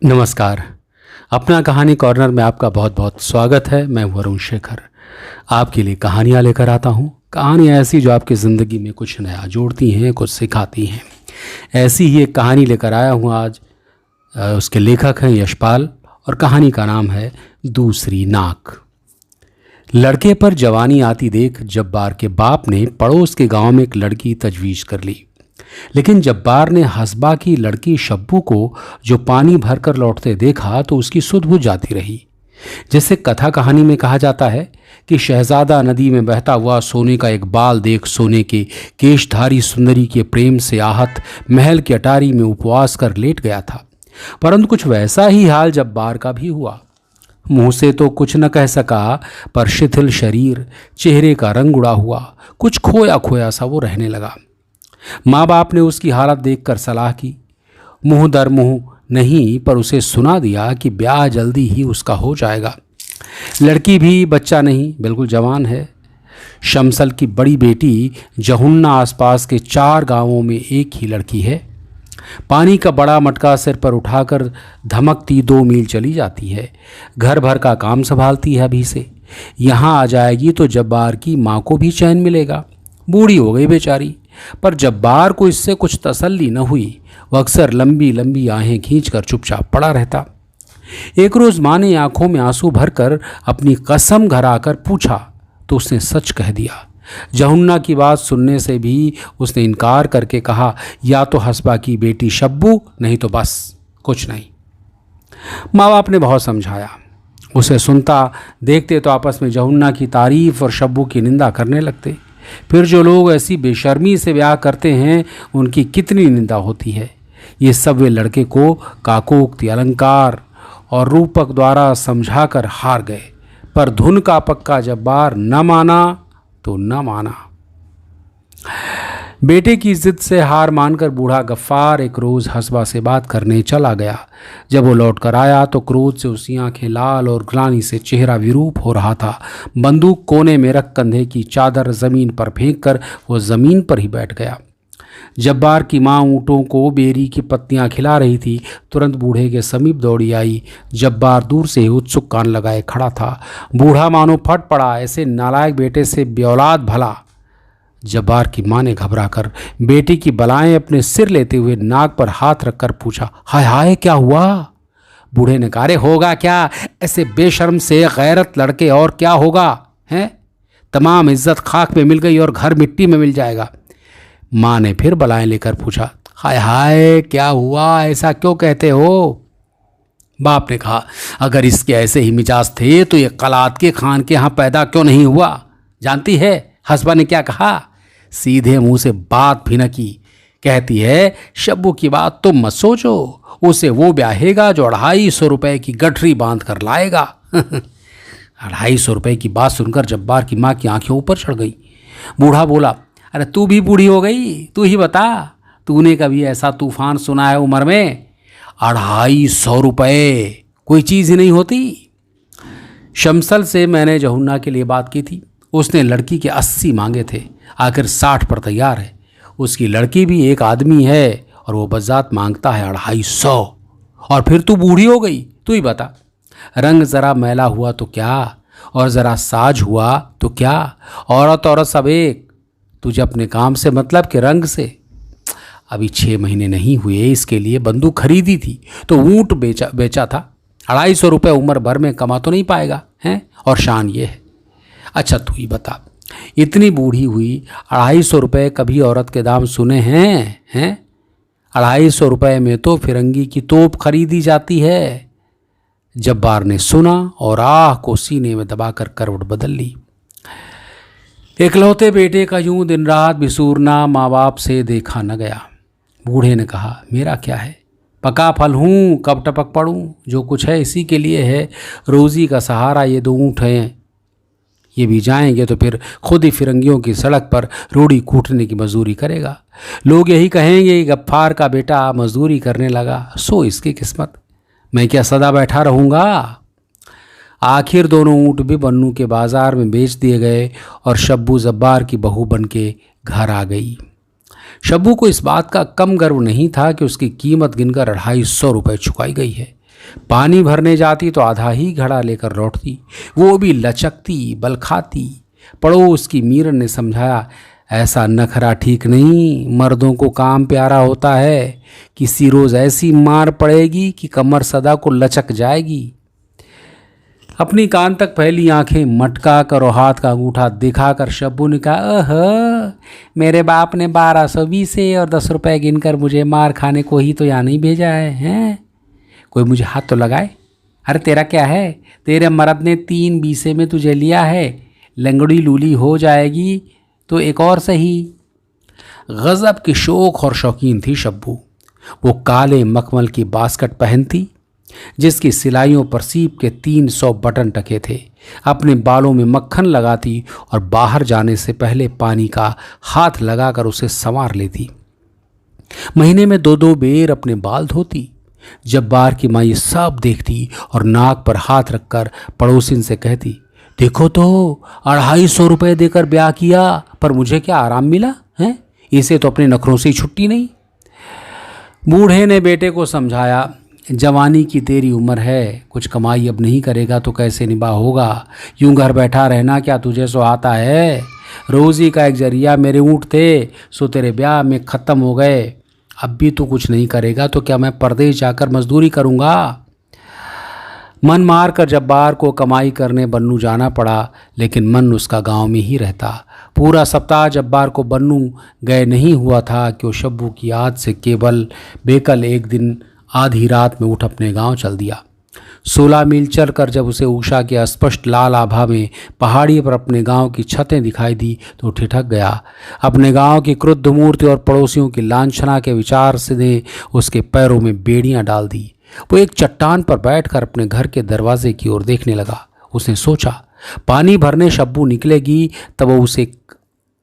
नमस्कार। अपना कहानी कॉर्नर में आपका बहुत बहुत स्वागत है। मैं वरुण शेखर आपके लिए कहानियाँ लेकर आता हूँ। कहानियाँ ऐसी जो आपकी ज़िंदगी में कुछ नया जोड़ती हैं, कुछ सिखाती हैं। ऐसी ही एक कहानी लेकर आया हूँ आज। उसके लेखक हैं यशपाल और कहानी का नाम है दूसरी नाक। लड़के पर जवानी आती देख जब्बार के बाप ने पड़ोस के गांव में एक लड़की तजवीज़ कर ली। लेकिन जब्बार ने हसबा की लड़की शब्बू को जो पानी भरकर लौटते देखा तो उसकी सुध बुझ जाती रही। जैसे कथा कहानी में कहा जाता है कि शहजादा नदी में बहता हुआ सोने का एक बाल देख सोने के केशधारी सुंदरी के प्रेम से आहत महल की अटारी में उपवास कर लेट गया था। परंतु कुछ वैसा ही हाल जब्बार का भी हुआ। मुंह से तो कुछ न कह सका, पर शिथिल शरीर, चेहरे का रंग उड़ा हुआ, कुछ खोया खोया सा वो रहने लगा। माँ बाप ने उसकी हालत देखकर सलाह की। मुंह दर मुंह नहीं, पर उसे सुना दिया कि ब्याह जल्दी ही उसका हो जाएगा। लड़की भी बच्चा नहीं, बिल्कुल जवान है। शमसल की बड़ी बेटी जहुन्ना आसपास के 4 गांवों में एक ही लड़की है। पानी का बड़ा मटका सिर पर उठाकर धमकती 2 मील चली जाती है। घर भर का काम संभालती है अभी से। यहाँ आ जाएगी तो जब्बार की माँ को भी चैन मिलेगा। बूढ़ी हो गई बेचारी, पर जब्बार को इससे कुछ तसल्ली न हुई। वह अक्सर लंबी लंबी आहें खींचकर चुपचाप पड़ा रहता। एक रोज़ माँ ने आंखों में आंसू भरकर अपनी कसम घर आकर पूछा तो उसने सच कह दिया। जहुन्ना की बात सुनने से भी उसने इनकार करके कहा, या तो हसबा की बेटी शब्बू, नहीं तो बस कुछ नहीं। माँ बाप ने बहुत समझाया। उसे सुनता देखते तो आपस में जहुन्ना की तारीफ और शब्बू की निंदा करने लगते। फिर जो लोग ऐसी बेशर्मी से ब्याह करते हैं उनकी कितनी निंदा होती है। ये सब वे लड़के को काकोक्ति, अलंकार और रूपक द्वारा समझाकर हार गए। पर धुन का पक्का जब्बार न माना तो न माना। बेटे की जिद से हार मानकर बूढ़ा गफ्फार एक रोज़ हसबा से बात करने चला गया। जब वो लौट कर आया तो क्रोध से उसकी आंखें लाल और ग्लानि से चेहरा विरूप हो रहा था। बंदूक कोने में रख कंधे की चादर ज़मीन पर फेंक कर वो ज़मीन पर ही बैठ गया। जब्बार की माँ ऊँटों को बेरी की पत्तियाँ खिला रही थी। तुरंत बूढ़े के समीप दौड़ी आई। जब्बार दूर से ही उत्सुक कान लगाए खड़ा था। बूढ़ा मानो फट पड़ा, ऐसे नालायक बेटे से बेऔलाद भला। जब्बार की माँ ने घबराकर बेटी की बलाएं अपने सिर लेते हुए नाक पर हाथ रखकर पूछा, हाय हाय क्या हुआ? बूढ़े ने कहा, अरे होगा क्या, ऐसे बेशर्म से गैरत लड़के, और क्या होगा हैं? तमाम इज्जत खाक में मिल गई और घर मिट्टी में मिल जाएगा। माँ ने फिर बलाएं लेकर पूछा, हाय हाय क्या हुआ, ऐसा क्यों कहते हो? बाप ने कहा, अगर इसके ऐसे ही मिजाज थे तो ये कलात के खान के यहाँ पैदा क्यों नहीं हुआ? जानती है हसबा ने क्या कहा? सीधे मुंह से बात भी न की। कहती है, शब्बू की बात तो मत सोचो, उसे वो ब्याहेगा जो 250 रुपए की गठरी बांध कर लाएगा। 250 रुपए की बात सुनकर जब्बार की माँ की आंखें ऊपर चढ़ गई। बूढ़ा बोला, अरे तू भी बूढ़ी हो गई, तू ही बता, तूने कभी ऐसा तूफान सुना है उम्र में? 250 रुपये कोई चीज़ ही नहीं होती। शमसल से मैंने जहुन्ना के लिए बात की थी। उसने लड़की के 80 मांगे थे, आखिर 60 पर तैयार है। उसकी लड़की भी एक आदमी है और वो बजात मांगता है 250। और फिर तू बूढ़ी हो गई, तू ही बता। रंग ज़रा मैला हुआ तो क्या, और ज़रा साज हुआ तो क्या, औरत औरत सब एक। तुझे अपने काम से मतलब कि रंग से? अभी 6 महीने नहीं हुए इसके लिए बंदूक खरीदी थी तो ऊँट बेचा था। 250 रुपये उम्र भर में कमा तो नहीं पाएगा हैं? और शान ये है। अच्छा तू ही बता, इतनी बूढ़ी हुई 250 रुपये कभी औरत के दाम सुने हैं? 250 रुपये में तो फिरंगी की तोप खरीदी जाती है। जब्बार ने सुना और आह को सीने में दबाकर करवट बदल ली। इकलौते बेटे का यूं दिन रात बिसूरना माँ बाप से देखा न गया। बूढ़े ने कहा, मेरा क्या है, पका फल हूँ, कब टपक पड़ूँ, जो कुछ है इसी के लिए है। रोज़ी का सहारा ये 2 ऊँट हैं, ये भी जाएंगे तो फिर खुद ही फिरंगियों की सड़क पर रोड़ी कूटने की मजदूरी करेगा। लोग यही कहेंगे कि गफ्फार का बेटा मजदूरी करने लगा, सो इसकी किस्मत। मैं क्या सदा बैठा रहूँगा? आखिर दोनों ऊँट भी बन्नू के बाजार में बेच दिए गए और शब्बू जब्बार की बहू बन के घर आ गई। शब्बू को इस बात का कम गर्व नहीं था कि उसकी कीमत गिनकर 250 रुपये चुकाई गई है। पानी भरने जाती तो आधा ही घड़ा लेकर लौटती, वो भी लचकती बल खाती। पड़ोस की मीरन ने समझाया, ऐसा नखरा ठीक नहीं, मर्दों को काम प्यारा होता है। किसी रोज ऐसी मार पड़ेगी कि कमर सदा को लचक जाएगी। अपनी कान तक फैली आंखें मटका कर और हाथ का अंगूठा दिखाकर शब्बू ने कहा, मेरे बाप ने 1220 और 10 रुपए गिनकर मुझे मार खाने को ही तो यहाँ नहीं भेजा है, हैं? कोई मुझे हाथ तो लगाए। अरे तेरा क्या है, तेरे मर्द ने 3 बीसे में तुझे लिया है, लंगड़ी लूली हो जाएगी तो एक और सही। गजब की शौक और शौकीन थी शब्बू। वो काले मखमल की बास्कट पहनती जिसकी सिलाइयों पर सीप के 300 बटन टके थे, अपने बालों में मक्खन लगाती और बाहर जाने से पहले पानी का हाथ लगाकर उसे संवार लेती। महीने में 2-2 बेर अपने बाल धोती। जब्बार की माँ ये सब देखती और नाक पर हाथ रखकर पड़ोसिन से कहती, देखो तो 250 रुपये देकर ब्याह किया, पर मुझे क्या आराम मिला है, इसे तो अपने नखरों से ही छुट्टी नहीं। बूढ़े ने बेटे को समझाया, जवानी की तेरी उम्र है, कुछ कमाई अब नहीं करेगा तो कैसे निभा होगा। यूं घर बैठा रहना क्या तुझे सुहाता है। रोज़ी का एक जरिया मेरे ऊँट थे, सो तेरे ब्याह में ख़त्म हो गए। अब भी तू कुछ नहीं करेगा तो क्या मैं परदेश जाकर मजदूरी करूँगा। मन मार कर जब्बार को कमाई करने बन्नू जाना पड़ा, लेकिन मन उसका गांव में ही रहता। पूरा सप्ताह जब्बार को बन्नू गए नहीं हुआ था कि वो शब्बू की याद से केवल बेकल एक दिन आधी रात में उठ अपने गांव चल दिया। 16 मील चलकर जब उसे उषा के अस्पष्ट लाल आभा में पहाड़ी पर अपने गांव की छतें दिखाई दी तो ठिठक गया। अपने गांव की क्रुद्ध मूर्ति और पड़ोसियों की लांछना के विचार से उसके पैरों में बेड़ियां डाल दी। वो एक चट्टान पर बैठकर अपने घर के दरवाजे की ओर देखने लगा। उसने सोचा, पानी भरने शब्बू निकलेगी तब वो उसे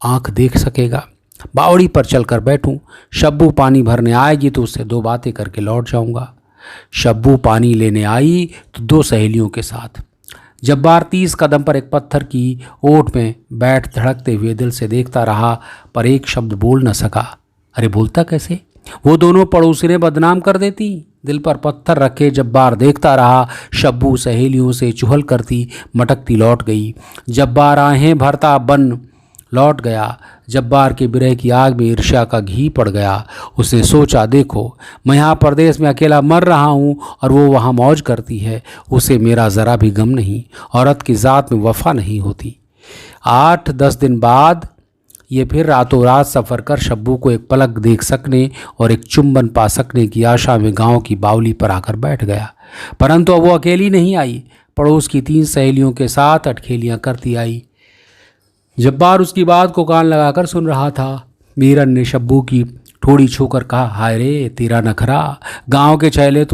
आंख देख सकेगा। बावड़ी पर चलकर बैठूं, शब्बू पानी भरने आएगी तो उससे 2 बातें करके लौट जाऊंगा। शब्बू पानी लेने आई तो 2 सहेलियों के साथ। जब्बार 30 कदम पर एक पत्थर की ओट में बैठ धड़कते हुए दिल से देखता रहा, पर एक शब्द बोल न सका। अरे बोलता कैसे, वो दोनों पड़ोसिनें बदनाम कर देती। दिल पर पत्थर रखे जब्बार देखता रहा। शब्बू सहेलियों से चुहल करती मटकती लौट गई। जब्बार आहें भरता बन लौट गया। जब्बार के बिरह की आग में ईर्ष्या का घी पड़ गया। उसने सोचा, देखो मैं यहाँ परदेश में अकेला मर रहा हूँ और वो वहाँ मौज करती है, उसे मेरा ज़रा भी गम नहीं। औरत की ज़ात में वफा नहीं होती। 8-10 दिन बाद ये फिर रातों रात सफ़र कर शब्बू को एक पलक देख सकने और एक चुंबन पा सकने की आशा में गांव की बावली पर आकर बैठ गया। परंतु अब वो अकेली नहीं आई, पड़ोस की 3 सहेलियों के साथ अटखेलियाँ करती आई। जब्बार उसकी बात को कान लगाकर सुन रहा था। मीरन ने शब्बू की ठोड़ी छूकर कहा, हाय रे तेरा नखरा, गांव के छैले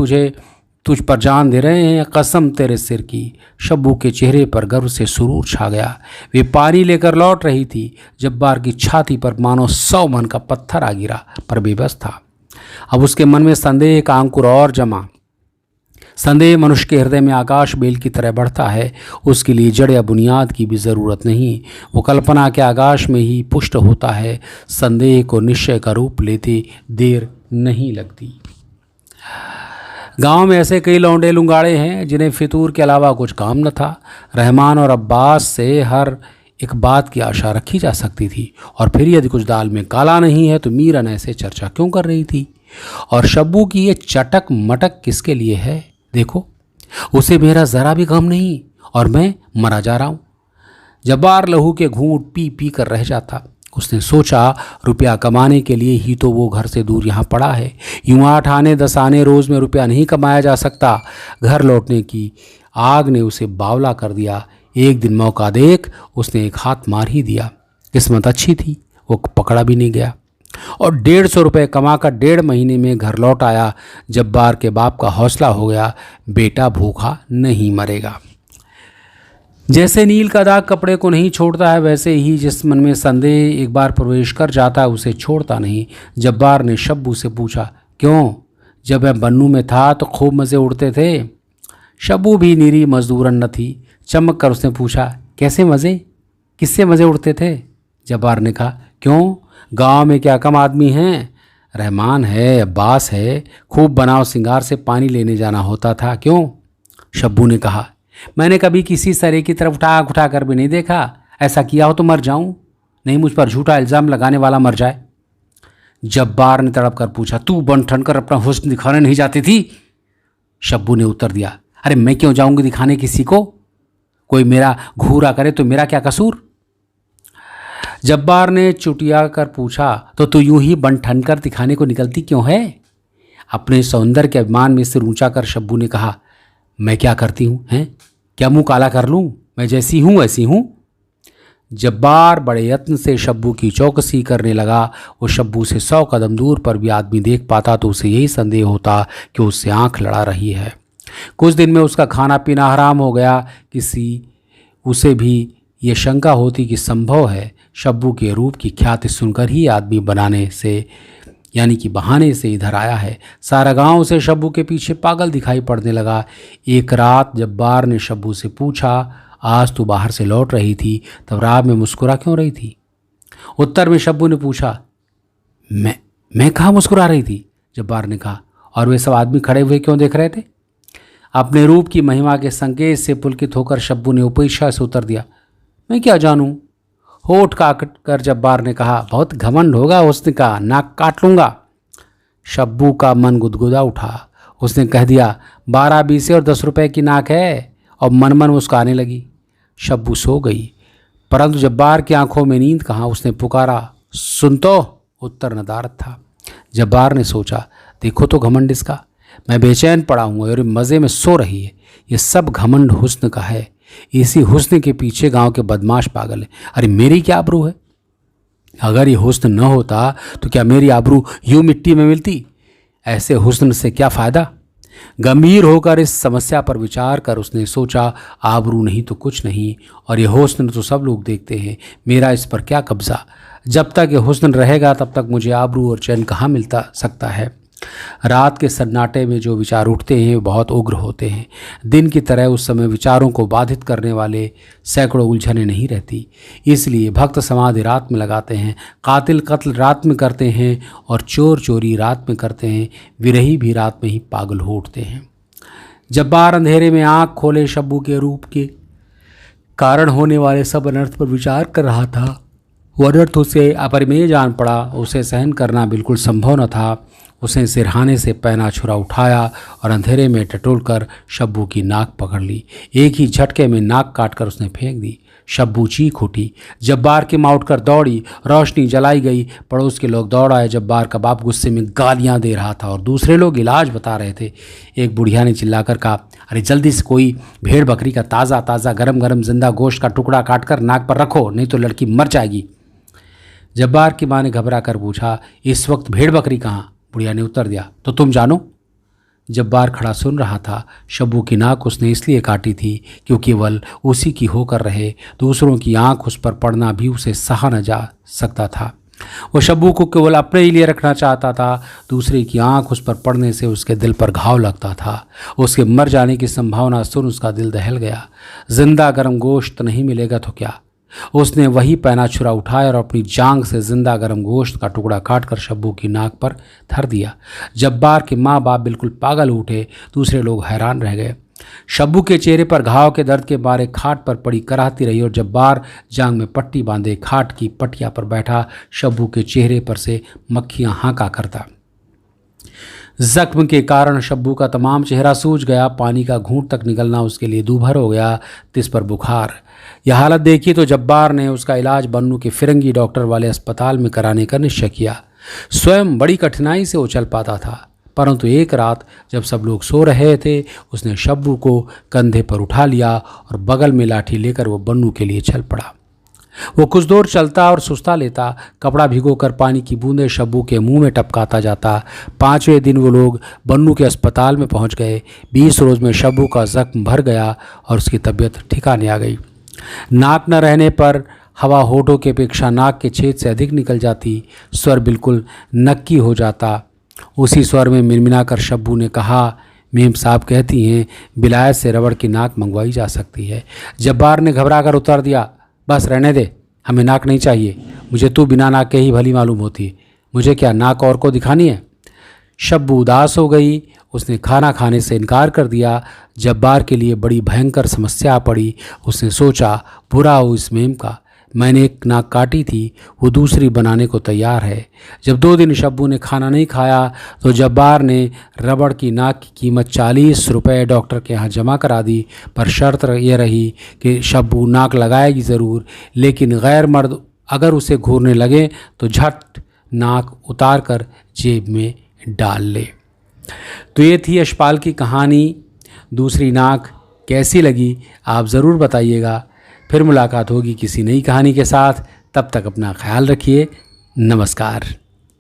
तुझ पर जान दे रहे हैं, कसम तेरे सिर की। शब्बू के चेहरे पर गर्व से सुरूर छा गया। वे पानी लेकर लौट रही थी। जब्बार की छाती पर मानो 100 मन का पत्थर आ गिरा, पर बेबस था। अब उसके मन में संदेह का अंकुर और जमा। संदेह मनुष्य के हृदय में आकाश बेल की तरह बढ़ता है। उसके लिए जड़ या बुनियाद की भी ज़रूरत नहीं, वो कल्पना के आकाश में ही पुष्ट होता है। संदेह को निश्चय का रूप लेते देर नहीं लगती। गांव में ऐसे कई लौंडे लुंगाड़े हैं जिन्हें फितूर के अलावा कुछ काम न था। रहमान और अब्बास से हर एक बात की आशा रखी जा सकती थी, और फिर यदि कुछ दाल में काला नहीं है तो मीरन ऐसे चर्चा क्यों कर रही थी। और शब्बू की ये चटक मटक किसके लिए है। देखो, उसे मेरा ज़रा भी गम नहीं और मैं मरा जा रहा हूँ। जब्बार लहू के घूंट पी पी कर रह जाता। उसने सोचा, रुपया कमाने के लिए ही तो वो घर से दूर यहाँ पड़ा है। यूँ 8 आने 10 आने रोज़ में रुपया नहीं कमाया जा सकता। घर लौटने की आग ने उसे बावला कर दिया। एक दिन मौका देख उसने एक हाथ मार ही दिया। किस्मत अच्छी थी, वो पकड़ा भी नहीं गया और 150 रुपये कमाकर 1.5 महीने में घर लौट आया। जब्बार के बाप का हौसला हो गया, बेटा भूखा नहीं मरेगा। जैसे नील का दाग कपड़े को नहीं छोड़ता है, वैसे ही जिस मन में संदेह एक बार प्रवेश कर जाता है उसे छोड़ता नहीं। जब्बार ने शब्बू से पूछा, क्यों, जब मैं बन्नू में था तो खूब मज़े उड़ते थे। शब्बू भी निरी मजदूरन न थी। चमक कर उसने पूछा, कैसे मज़े, किससे मज़े उड़ते थे। जब्बार ने कहा, क्यों, गांव में क्या कम आदमी हैं। रहमान है, अब्बास है, खूब बनाव सिंगार से पानी लेने जाना होता था। क्यों? शब्बू ने कहा। मैंने कभी किसी सरे की तरफ उठा कर भी नहीं देखा। ऐसा किया हो तो मर जाऊं, नहीं मुझ पर झूठा इल्ज़ाम लगाने वाला मर जाए। जब्बार ने तड़प कर पूछा, तू बन ठन कर अपना हुस्न दिखाने नहीं जाती थी? शब्बू ने उत्तर दिया, अरे मैं क्यों जाऊंगी दिखाने किसी को? कोई मेरा घूरा करे तो मेरा क्या कसूर? जब्बार ने चुटिया कर पूछा, तो तू यूं ही बन ठन कर दिखाने को निकलती क्यों है? अपने सौंदर्य के अभिमान में सिर ऊंचा कर शब्बू ने कहा, मैं क्या करती हूं? हैं? क्या मुंह काला कर लूं? मैं जैसी हूं वैसी हूं। जब्बार बड़े यत्न से शब्बू की चौकसी करने लगा। वो शब्बू से 100 कदम दूर पर भी आदमी देख पाता तो उसे यही संदेह होता कि उससे आंख लड़ा रही है। कुछ दिन में उसका खाना पीना हराम हो गया। उसे भी ये शंका होती कि संभव है शब्बू के रूप की ख्याति सुनकर ही आदमी बनाने से यानी कि बहाने से इधर आया है। सारा गांव उसे शब्बू के पीछे पागल दिखाई पड़ने लगा। एक रात जब्बार ने शब्बू से पूछा, आज तू बाहर से लौट रही थी, तब रात में मुस्कुरा क्यों रही थी? उत्तर में शब्बू ने पूछा, मैं कहाँ मुस्कुरा रही थी? जब्बार ने कहा, और वे सब आदमी खड़े हुए क्यों देख रहे थे? अपने रूप की महिमा के संकेत से पुलकित होकर शब्बू ने उपेक्षा से उत्तर दिया, मैं क्या जानूं? होठ काट कर जब्बार ने कहा, बहुत घमंड होगा हुस्न का, नाक काट लूंगा। शब्बू का मन गुदगुदा उठा। उसने कह दिया, 12 बीसे और 10 रुपए की नाक है, और मन मन मुस्काने लगी। शब्बू सो गई, परंतु जब्बार की आंखों में नींद कहाँ। उसने पुकारा, सुन तो। उत्तर नदारद था। जब्बार ने सोचा, देखो तो घमंड इसका, मैं बेचैन पड़ा हूँ और मज़े में सो रही है। ये सब घमंड हुस्न का है। इसी हुस्न के पीछे गांव के बदमाश पागल हैं। अरे मेरी क्या आबरू है? अगर ये हुस्न न होता तो क्या मेरी आबरू यूं मिट्टी में मिलती? ऐसे हुस्न से क्या फ़ायदा? गंभीर होकर इस समस्या पर विचार कर उसने सोचा, आबरू नहीं तो कुछ नहीं, और ये हुस्न तो सब लोग देखते हैं, मेरा इस पर क्या कब्जा? जब तक ये हुस्न रहेगा तब तक मुझे आबरू और चैन कहाँ मिलता सकता है? रात के सन्नाटे में जो विचार उठते हैं वे बहुत उग्र होते हैं। दिन की तरह उस समय विचारों को बाधित करने वाले सैकड़ों उलझनें नहीं रहती। इसलिए भक्त समाधि रात में लगाते हैं, कातिल कत्ल रात में करते हैं, और चोर चोरी रात में करते हैं, विरही भी रात में ही पागल हो उठते हैं। जब्बार अंधेरे में आँख खोले शब्बू के रूप के कारण होने वाले सब अनर्थ पर विचार कर रहा था। वो अनर्थ उसे अपरिमेय जान पड़ा। उसे सहन करना बिल्कुल संभव न था। उसने सिरहाने से पैना छुरा उठाया और अंधेरे में टटोलकर शब्बू की नाक पकड़ ली। एक ही झटके में नाक काटकर उसने फेंक दी। शब्बू चीख उठी। जब्बार की माँ उठकर दौड़ी। रोशनी जलाई गई। पड़ोस के लोग दौड़ आए। जब्बार का बाप गुस्से में गालियां दे रहा था और दूसरे लोग इलाज बता रहे थे। एक बुढ़िया ने चिल्लाकर कहा, अरे जल्दी से कोई भेड़ बकरी का ताज़ा ताज़ा गरम गरम जिंदा गोश्त का टुकड़ा काटकर नाक पर रखो, नहीं तो लड़की मर जाएगी। जब्बार की माँ ने घबरा कर पूछा, इस वक्त भेड़ बकरी कहाँ? बुढ़िया ने उत्तर दिया, तो तुम जानो। जब्बार खड़ा सुन रहा था। शब्बू की नाक उसने इसलिए काटी थी क्योंकि केवल उसी की होकर रहे। दूसरों की आंख उस पर पड़ना भी उसे सहा न जा सकता था। वो शब्बू को केवल अपने ही लिए रखना चाहता था। दूसरे की आंख उस पर पड़ने से उसके दिल पर घाव लगता था। उसके मर जाने की संभावना सुन उसका दिल दहल गया। जिंदा गर्म गोश्त नहीं मिलेगा तो क्या? उसने वही पैना छुरा उठाया और अपनी जांग से जिंदा गर्म गोश्त का टुकड़ा काटकर शब्बू की नाक पर धर दिया। जब्बार के माँ बाप बिल्कुल पागल उठे। दूसरे लोग हैरान रह गए। शब्बू के चेहरे पर घाव के दर्द के बारे खाट पर पड़ी कराहती रही और जब्बार जांग में पट्टी बांधे खाट की पटिया पर बैठा शब्बू के चेहरे पर से मक्खियां हाँका करता। जख्म के कारण शब्बू का तमाम चेहरा सूज गया। पानी का घूंट तक निकलना उसके लिए दूभर हो गया। तिस पर बुखार। यह हालत देखी तो जब्बार ने उसका इलाज बन्नू के फिरंगी डॉक्टर वाले अस्पताल में कराने का निश्चय किया। स्वयं बड़ी कठिनाई से उछल पाता था, परंतु एक रात जब सब लोग सो रहे थे उसने शब्बू को कंधे पर उठा लिया और बगल में लाठी लेकर वो बन्नू के लिए चल पड़ा। वो कुछ दूर चलता और सुस्ता लेता। कपड़ा भिगोकर पानी की बूंदें शब्बू के मुंह में टपकाता जाता। 5वें दिन वो लोग बन्नू के अस्पताल में पहुंच गए। 20 रोज में शब्बू का जख्म भर गया और उसकी तबीयत ठिकाने आ गई। नाक न रहने पर हवा होठों की अपेक्षा नाक के छेद से अधिक निकल जाती। स्वर बिल्कुल नक्की हो जाता। उसी स्वर में मिनमिना कर शब्बू ने कहा, मेम साहब कहती हैं बिलायत से रबड़ की नाक मंगवाई जा सकती है। जब्बार ने घबरा कर उत्तर दिया, बस रहने दे, हमें नाक नहीं चाहिए। मुझे तू बिना नाक के ही भली मालूम होती है। मुझे क्या नाक और को दिखानी है? शब्बू उदास हो गई। उसने खाना खाने से इनकार कर दिया। जब्बार के लिए बड़ी भयंकर समस्या पड़ी। उसने सोचा, बुरा हो इस मेम का, मैंने एक नाक काटी थी, वो दूसरी बनाने को तैयार है। जब 2 दिन शब्बू ने खाना नहीं खाया तो जब्बार ने रबड़ की नाक की कीमत 40 रुपये डॉक्टर के यहाँ जमा करा दी, पर शर्त ये रही कि शब्बू नाक लगाएगी ज़रूर, लेकिन गैर मर्द अगर उसे घूरने लगे तो झट नाक उतार कर जेब में डाल ले। तो ये थी यशपाल की कहानी दूसरी नाक। कैसी लगी आप ज़रूर बताइएगा। फिर मुलाकात होगी किसी नई कहानी के साथ। तब तक अपना ख्याल रखिए। नमस्कार।